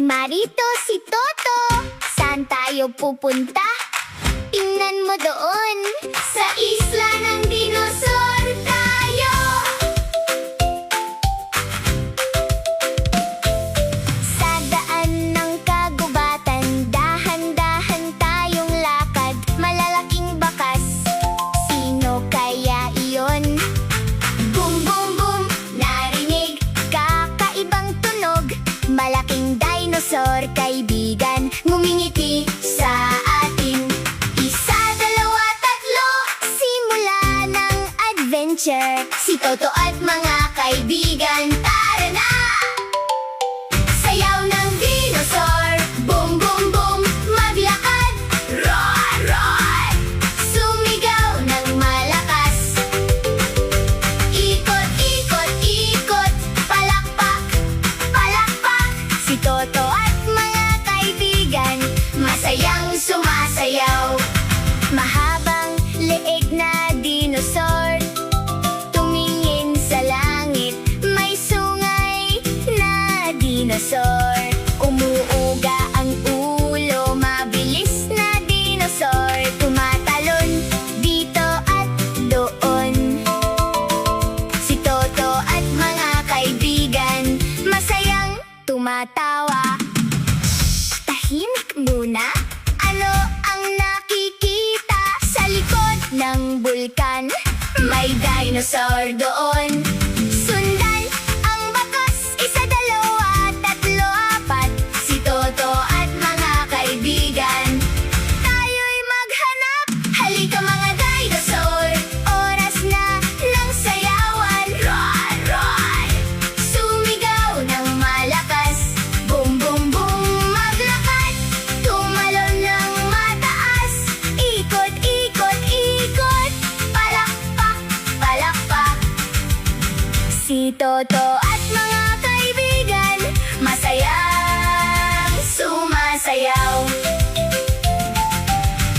Marito si Toto. Saan tayo pupunta? Tingnan mo doon. Sa isla ng dinosaur tayo. Sa daan ng kagubatan, dahan-dahan tayong lakad. Malalaking bakas, sino kaya iyon? Boom, boom, boom, narinig, kakaibang tunog. Malaking dinosaur, kaibigan, ngumingiti sa atin. Isa, dalawa, tatlo, simula ng adventure. Si Toto at mga kaibigan, tara na! Sayaw ng dinosaur, boom, boom, boom, maglakad. Roar, roar, sumigaw ng malakas. Ikot, ikot, ikot, palakpak, palakpak. Si Toto at mga kaibigan, masayang sumasayaw. Mahabang leeg na dinosaur, tumingin sa langit. May sungay na dinosaur, umuuga ang ulo. Mabilis na dinosaur, tumatalon dito at doon. Si Toto at mga kaibigan, masayang tumatawa. Shh, tahimik muna. Ano ang nakikita sa likod ng bulkan? May dinosaur doon. Sundan ang bakas, isa, dalawa, tatlo, apat. Si Toto at mga kaibigan, tayo'y maghanap. Halika mga dinosaur, oras na ng sayawan. Roar, roar, sumigaw ng malakas. Boom, boom, boom, maglakad. Tumalon ng mataas. Ikot, ikot, ikot, palakpak, palakpak. Si Toto at mga kaibigan, masayang sumasayaw.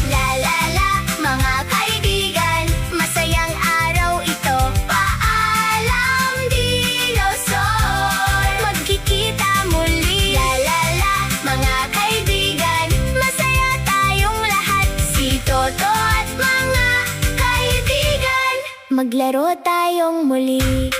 La la la, mga kaibigan, masayang araw ito. Paalam, dinosaur, magkikita muli. La la la, mga kaibigan, masaya tayong lahat. Si Toto at mga kaibigan, maglaro tayong muli.